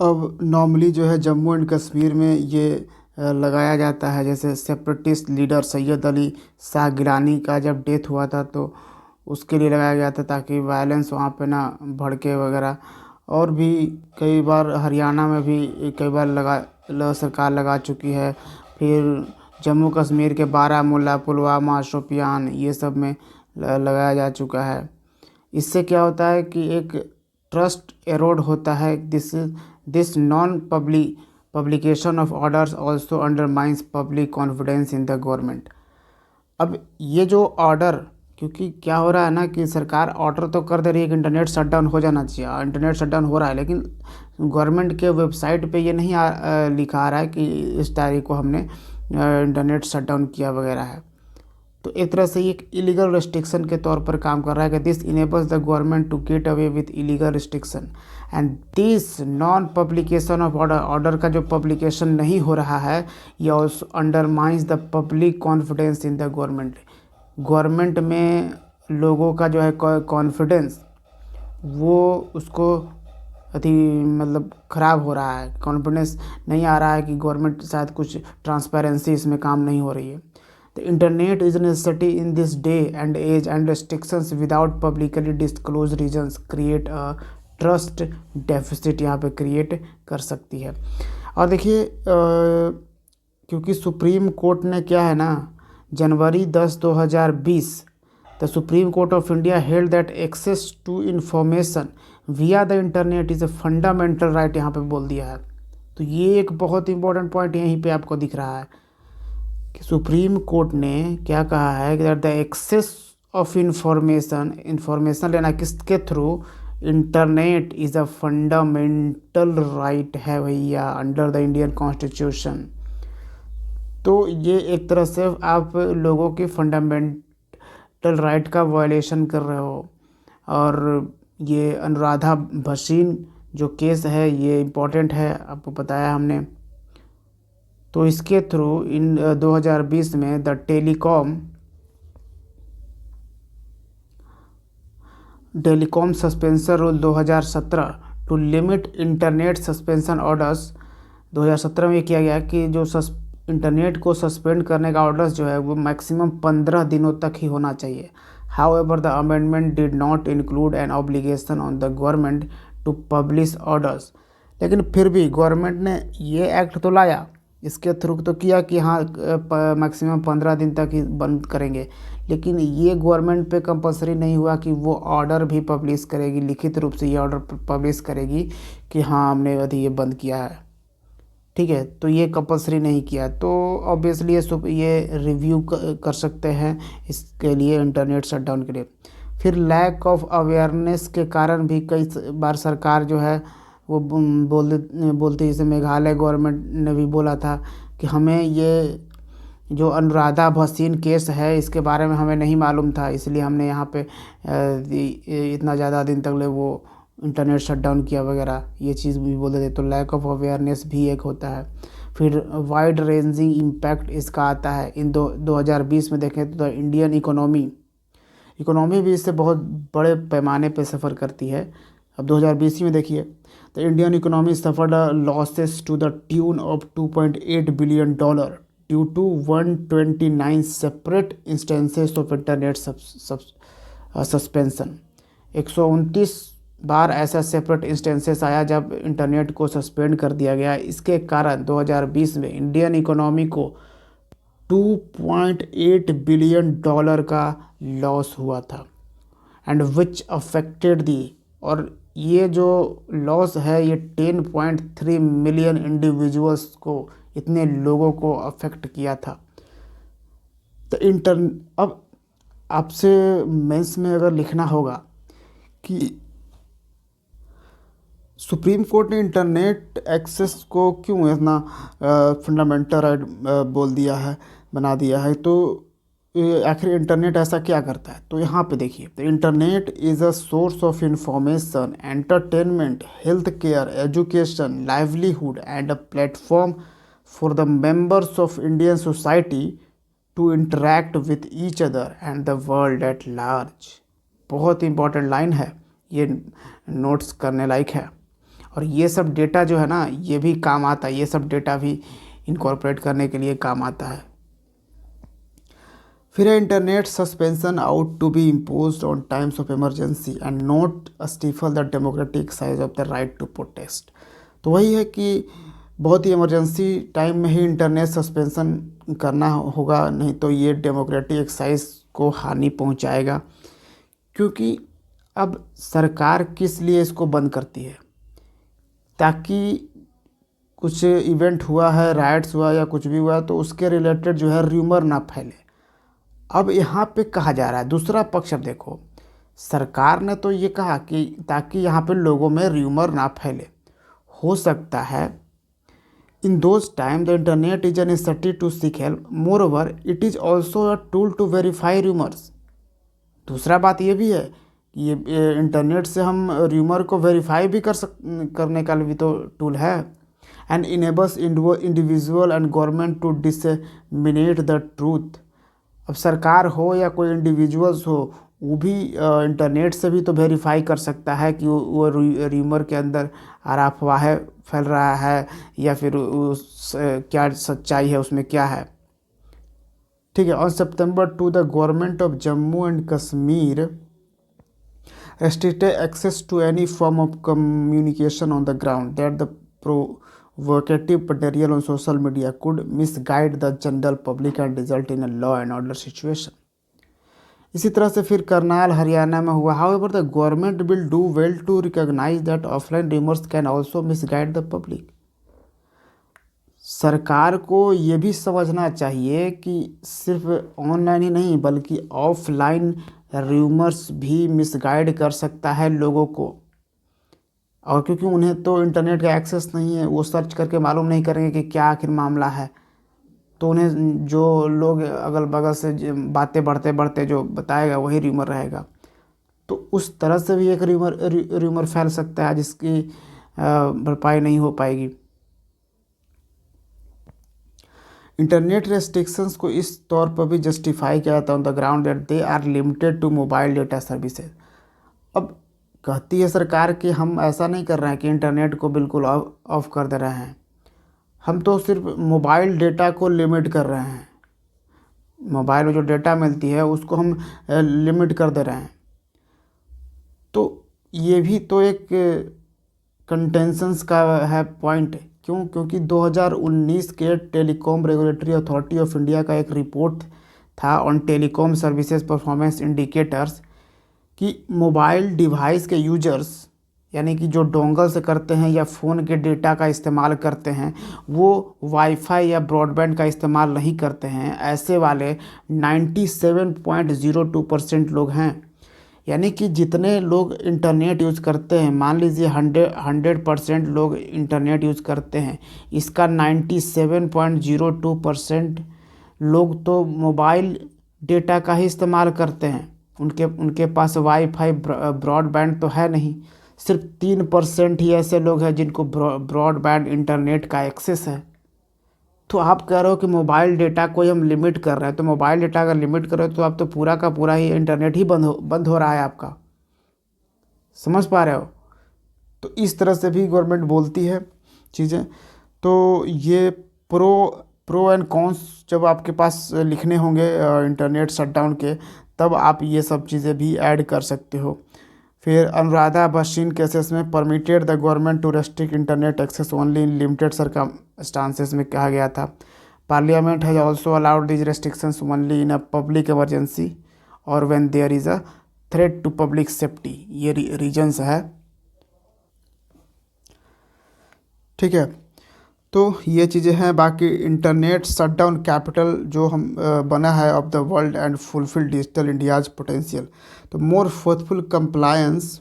[SPEAKER 1] अब नॉर्मली जो है जम्मू एंड कश्मीर में ये लगाया जाता है, जैसे सेपरेटिस्ट लीडर सैयद अली शाह गिलानी का जब डेथ हुआ था तो उसके लिए लगाया गया था, ताकि वायलेंस वहाँ पे ना भड़के वगैरह। और भी कई बार हरियाणा में भी कई बार सरकार लगा चुकी है। फिर जम्मू कश्मीर के बारामूला, पुलवामा, शोपियान, ये सब में लगाया जा चुका है। इससे क्या होता है कि एक ट्रस्ट एरोड होता है। This non publication of orders also undermines public confidence in the government. अब ये जो ऑर्डर, क्योंकि क्या हो रहा है ना कि सरकार ऑर्डर तो कर दे रही है कि इंटरनेट शटडाउन हो जाना चाहिए, इंटरनेट शटडाउन हो रहा है, लेकिन गवर्नमेंट के वेबसाइट पे ये नहीं लिखा आ रहा है कि इस तारीख को हमने इंटरनेट शटडाउन किया वगैरह है। तो एक तरह से ये एक इलीगल रेस्ट्रिक्शन के तौर पर काम कर रहा है कि this enables the government to get away with illegal restriction and this non publication of order का जो पब्लिकेशन नहीं हो रहा है, ये also undermines the public confidence in the government में लोगों का जो है कॉन्फिडेंस, वो उसको
[SPEAKER 2] अति मतलब ख़राब हो रहा है, कॉन्फिडेंस नहीं आ रहा है कि गवर्नमेंट शायद कुछ ट्रांसपेरेंसी इसमें काम नहीं हो रही है। The internet is necessity in this day and age, and restrictions without publicly disclosed reasons create a trust deficit यहाँ पे create कर सकती है। और देखिए क्योंकि सुप्रीम कोर्ट ने क्या है ना, January 10 2020 the supreme Court of India held that access to information via the internet is a fundamental right यहाँ पे बोल दिया है। तो ये एक बहुत इंपॉर्टेंट पॉइंट यहीं पे आपको दिख रहा है कि सुप्रीम कोर्ट ने क्या कहा है कि that the access of information लेना किसके through, internet is a fundamental right है भैया अंडर द इंडियन कॉन्स्टिट्यूशन। तो ये एक तरह से आप लोगों की फंडामेंटल राइट का वायलेशन कर रहे हो। और ये अनुराधा भसीन जो केस है ये इम्पोर्टेंट है, आपको बताया हमने। तो इसके थ्रू इन 2020 में the telecom suspension rule 2017 to limit internet suspension orders 2017 में किया गया कि जो इंटरनेट को सस्पेंड करने का ऑर्डर्स जो है वो मैक्सिमम 15 दिनों तक ही होना चाहिए। However the amendment did not include an obligation on the government to publish orders. लेकिन फिर भी गवर्नमेंट ने ये एक्ट तो लाया, इसके थ्रू तो किया कि हाँ मैक्सिमम 15 दिन तक ही बंद करेंगे, लेकिन ये गवर्नमेंट पे कंपलसरी नहीं हुआ कि वो ऑर्डर भी पब्लिश करेगी, लिखित रूप से ये ऑर्डर पब्लिश करेगी कि हाँ हमने अभी ये बंद किया है। ठीक है, तो ये कंपलसरी नहीं किया, तो ऑब्वियसली ये रिव्यू कर सकते हैं इसके लिए, इंटरनेट शटडाउन के लिए। फिर लैक ऑफ अवेयरनेस के कारण भी कई बार सरकार जो है वो बोलते जैसे मेघालय गवर्नमेंट ने भी बोला था कि हमें ये जो अनुराधा भसीन केस है इसके बारे में हमें नहीं मालूम था, इसलिए हमने यहाँ पे इतना ज़्यादा दिन तक ले वो इंटरनेट शटडाउन किया वगैरह, ये चीज़ भी बोल देते। तो लैक ऑफ अवेयरनेस भी एक होता है। फिर वाइड रेंजिंग इम्पैक्ट इसका आता है। इन 2020 में देखें तो इंडियन इकोनॉमी भी इससे बहुत बड़े पैमाने पे सफ़र करती है। अब 2020 में देखिए, the Indian economy suffered losses to the tune of $2.8 billion due to 129 separate instances of internet suspension. 129 बार ऐसा सेपरेट इंस्टेंसेस आया जब इंटरनेट को सस्पेंड कर दिया गया। इसके कारण 2020 में इंडियन इकोनॉमी को $2.8 बिलियन का लॉस हुआ था, एंड विच अफेक्टेड दी, और ये जो लॉस है ये 10.3 मिलियन इंडिविजुअल्स को, इतने लोगों को अफेक्ट किया था। तो अब आपसे मेंस में अगर लिखना होगा कि सुप्रीम कोर्ट ने इंटरनेट एक्सेस को क्यों इतना फंडामेंटल राइट बोल दिया है, बना दिया है, तो आखिर इंटरनेट ऐसा क्या करता है। तो यहाँ पे देखिए, the internet is a source of information, entertainment, health care, education, livelihood and a platform for the members of Indian society to interact with each other and the world at large. बहुत important line है, ये notes करने लायक है। और ये सब data जो है ना ये भी काम आता है, ये सब डेटा भी इनकॉर्पोरेट करने के लिए काम आता है। फिर है internet suspension ought to be imposed on times of emergency and not stifle the democratic size of the right to protest. तो वही है कि बहुत ही इमरजेंसी टाइम में ही इंटरनेट सस्पेंशन करना होगा, नहीं तो ये डेमोक्रेटिक एक्साइज को हानि पहुंचाएगा। क्योंकि अब सरकार किस लिए इसको बंद करती है, ताकि कुछ इवेंट हुआ है, राइट्स हुआ या कुछ भी हुआ तो उसके रिलेटेड जो है र्यूमर ना फैले। अब यहाँ पे कहा जा रहा है दूसरा पक्ष, अब देखो सरकार ने तो ये कहा कि ताकि यहाँ पे लोगों में र्यूमर ना फैले। हो सकता है in those time the internet is a necessity to seek help, moreover it is also a tool to verify rumours. दूसरा बात ये भी है कि ये इंटरनेट से हम र्यूमर को वेरीफाई भी करने का भी तो टूल है। And enables individual and government to disseminate the truth. अब सरकार हो या कोई इंडिविजुअल्स हो, वो भी इंटरनेट से भी तो वेरीफाई कर सकता है कि वो र्यूमर के अंदर अफवाह फैल रहा है या फिर क्या सच्चाई है, उसमें क्या है। ठीक है। On September 2 the government of Jammu and Kashmir restricted access to any form of communication on the ground that the provocative material on social media could misguide the general public and result in a law and order situation. इसी तरह से फिर करनाल हरियाणा में हुआ। However, the government will do well to recognize that offline rumors can also misguide the public. सरकार को ये भी समझना चाहिए कि सिर्फ ऑनलाइन ही नहीं बल्कि ऑफलाइन र्यूमर्स भी मिसगाइड कर सकता है लोगों को। और क्योंकि उन्हें तो इंटरनेट का एक्सेस नहीं है, वो सर्च करके मालूम नहीं करेंगे कि क्या आखिर मामला है, तो उन्हें जो लोग अगल बगल से बातें बढ़ते बढ़ते जो बताएगा वही र्यूमर रहेगा। तो उस तरह से भी एक र्यूमर फैल सकता है जिसकी भरपाई नहीं हो पाएगी। इंटरनेट रेस्ट्रिक्शंस को इस तौर पर भी जस्टिफाई किया जाता है on the ground that they are limited to mobile data services. अब कहती है सरकार कि हम ऐसा नहीं कर रहे हैं कि इंटरनेट को बिल्कुल ऑफ कर दे रहे हैं, हम तो सिर्फ मोबाइल डेटा को लिमिट कर रहे हैं। मोबाइल में जो डेटा मिलती है उसको हम लिमिट कर दे रहे हैं। तो ये भी तो एक कंटेंशंस का है पॉइंट। क्यों? क्योंकि 2019 के telecom regulatory authority of India का एक रिपोर्ट था on telecom services performance indicators कि मोबाइल डिवाइस के यूजर्स यानी कि जो डोंगल से करते हैं या फ़ोन के डेटा का इस्तेमाल करते हैं, वो वाईफाई या ब्रॉडबैंड का इस्तेमाल नहीं करते हैं, ऐसे वाले 97.02% लोग हैं। यानी कि जितने लोग इंटरनेट यूज़ करते हैं, मान लीजिए 100% लोग इंटरनेट यूज़ करते हैं, इसका 97.02% लोग तो मोबाइल डेटा का ही इस्तेमाल करते हैं। उनके पास वाईफाई ब्रॉडबैंड तो है नहीं। सिर्फ 3% ही ऐसे लोग हैं जिनको ब्रॉडबैंड इंटरनेट का एक्सेस है। तो आप कह रहे हो कि मोबाइल डेटा को हम लिमिट कर रहे हैं, तो मोबाइल डेटा अगर लिमिट कर रहे हो तो आप तो पूरा का पूरा ही इंटरनेट ही बंद हो रहा है आपका। समझ पा रहे हो? तो इस तरह से भी गवर्नमेंट बोलती है चीज़ें। तो ये प्रो एंड कॉन्स जब आपके पास लिखने होंगे इंटरनेट शटडाउन के, तब आप ये सब चीज़ें भी ऐड कर सकते हो। फिर अनुराधा बशीन केसेस में permitted the government to restrict internet access only in limited circumstances में कहा गया था। Parliament has also allowed these restrictions only in a public emergency और when there is a threat to public safety. ये reasons है। ठीक है। तो ये चीज़ें हैं। बाकी इंटरनेट शटडाउन कैपिटल जो हम बना है of the world and fulfil digital India's potential. तो more forceful compliance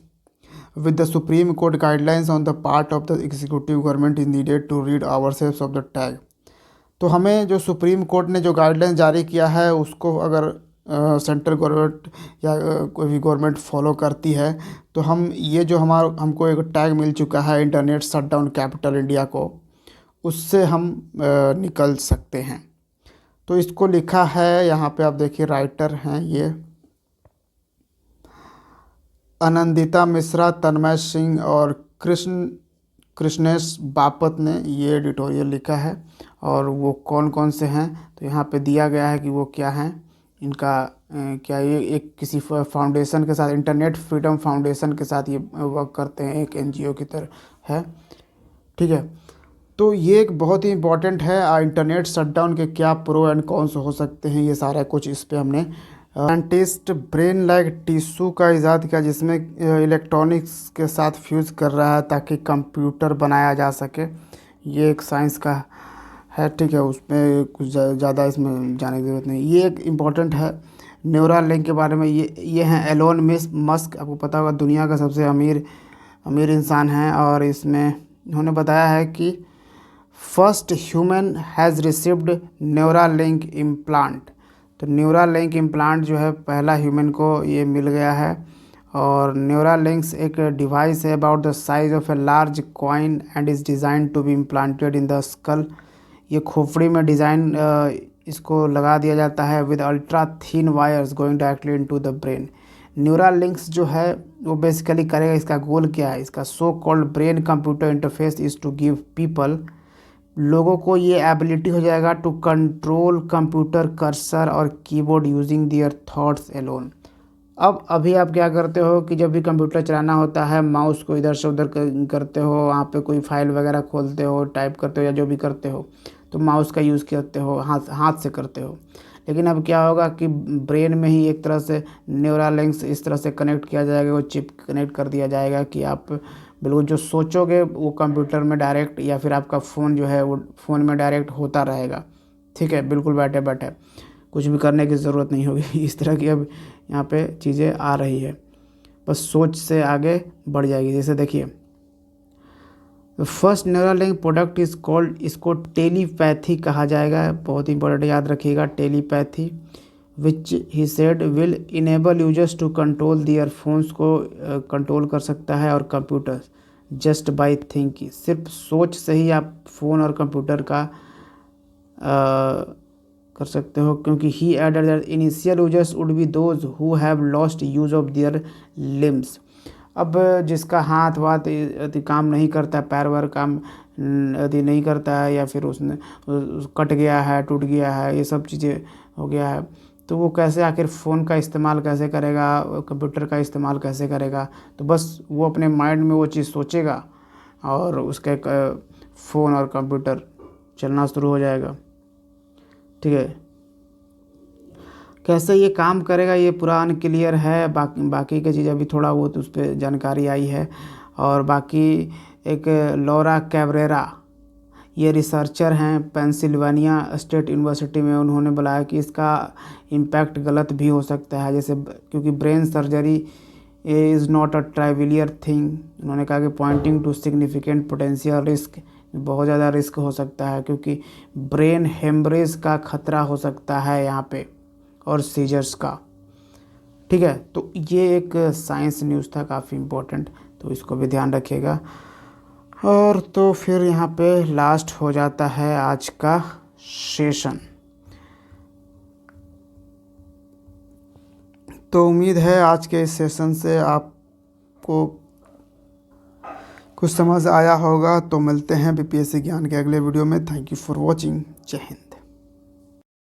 [SPEAKER 2] with the supreme court guidelines on the part of the executive government is needed to rid ourselves of the tag. तो हमें जो supreme court ने जो guidelines जारी किया है उसको अगर सेंट्रल गवर्नमेंट या कोई भी गवर्नमेंट फॉलो करती है तो हम ये जो हमको एक टैग मिल चुका है इंटरनेट शटडाउन कैपिटल इंडिया को, उससे हम निकल सकते हैं। तो इसको लिखा है यहाँ पे आप देखिए, राइटर हैं ये आनंदिता मिश्रा, तन्मय सिंह और कृष्णेश बापत ने ये एडिटोरियल लिखा है। और वो कौन कौन से हैं तो यहाँ पे दिया गया है कि वो क्या हैं। इनका क्या ये एक किसी फाउंडेशन के साथ, इंटरनेट फ्रीडम फाउंडेशन के साथ ये वर्क करते हैं, एक NGO की तरह है। ठीक है। तो ये एक बहुत ही इम्पॉर्टेंट है, इंटरनेट शटडाउन के क्या प्रो एंड कॉन्स हो सकते हैं, ये सारा कुछ इस पे हमने साइंटिस्ट ब्रेन लाइक टिश्यू का इजाद किया जिसमें इलेक्ट्रॉनिक्स के साथ फ्यूज़ कर रहा है ताकि कंप्यूटर बनाया जा सके। ये एक साइंस का है। ठीक है। उसमें कुछ ज़्यादा इसमें जाने की ज़रूरत नहीं। ये एक इम्पॉर्टेंट है न्यूरल लिंक के बारे में। ये हैं एलोन मस्क, आपको पता होगा दुनिया का सबसे अमीर इंसान है। और इसमें उन्होंने बताया है कि first human has received neural link implant. तो न्यूरल लिंक इम्प्लांट जो है पहला ह्यूमन को ये मिल गया है। और न्यूरल लिंक्स एक डिवाइस है about the size of a large coin and is design to be implanted in the skull. ये खोपड़ी में डिज़ाइन इसको लगा दिया जाता है with ultra thin wires going directly into the brain. Neuralink's जो है वो बेसिकली करेगा, इसका गोल क्या है, इसका so called brain computer interface is to give people, लोगों को ये एबिलिटी हो जाएगा टू कंट्रोल कंप्यूटर कर्सर और keyboard using their thoughts alone. अब अभी आप क्या करते हो कि जब भी कंप्यूटर चलाना होता है, माउस को इधर से उधर करते हो, वहाँ पे कोई फाइल वगैरह खोलते हो, टाइप करते हो या जो भी करते हो, तो माउस का यूज़ करते हो, हाथ से करते हो। लेकिन अब क्या होगा कि ब्रेन में ही एक तरह से न्यूरल लिंक्स इस तरह से कनेक्ट किया जाएगा, वो चिप कनेक्ट कर दिया जाएगा कि आप बिल्कुल जो सोचोगे वो कंप्यूटर में डायरेक्ट, या फिर आपका फ़ोन जो है वो फ़ोन में डायरेक्ट होता रहेगा। ठीक है, बिल्कुल बैठे बैठे कुछ भी करने की ज़रूरत नहीं होगी। इस तरह की अब यहाँ पे चीज़ें आ रही है, बस सोच से आगे बढ़ जाएगी। जैसे देखिए, first Neuralink product is called, इसको टेलीपैथी कहा जाएगा, बहुत इंपॉर्टेंट याद रखिएगा, telepathy, which he said will enable users to control their phones को कंट्रोल कर सकता है और कंप्यूटर्स जस्ट बाय थिंकिंग, सिर्फ सोच से ही आप फ़ोन और कंप्यूटर का कर सकते हो, क्योंकि he added that initial users would be those who have lost use of their limbs. अब जिसका हाथ वाथ यदि काम नहीं करता, पैर वैर काम यदि नहीं करता है, या फिर उसने कट गया है, टूट गया है, ये सब चीज़ें हो गया है, तो वो कैसे आखिर फ़ोन का इस्तेमाल कैसे करेगा, कंप्यूटर का इस्तेमाल कैसे करेगा। तो बस वो अपने माइंड में वो चीज़ सोचेगा और उसके फ़ोन और कंप्यूटर चलना शुरू हो जाएगा। ठीक है, कैसे ये काम करेगा ये पूरा अनक्लियर है, बाकी की चीज़ अभी थोड़ा बहुत उस पर जानकारी आई है। और बाकी एक लॉरा कैब्रेरा, ये रिसर्चर हैं पेंसिल्वेनिया स्टेट यूनिवर्सिटी में, उन्होंने बताया कि इसका इम्पैक्ट गलत भी हो सकता है, जैसे क्योंकि brain surgery is not a trivial thing. उन्होंने कहा कि pointing to significant potential risk, बहुत ज़्यादा रिस्क हो सकता है, क्योंकि ब्रेन हेमरेज का खतरा हो सकता है यहाँ पे, और सीजर्स का। ठीक है, तो ये एक साइंस न्यूज़ था काफ़ी इम्पोर्टेंट, तो इसको भी ध्यान रखिएगा। और तो फिर यहाँ पे लास्ट हो जाता है आज का सेशन। तो उम्मीद है आज के इस सेशन से आपको कुछ समझ आया होगा। तो मिलते हैं बीपीएससी ज्ञान के अगले वीडियो में। Thank you for watching. जय हिंद।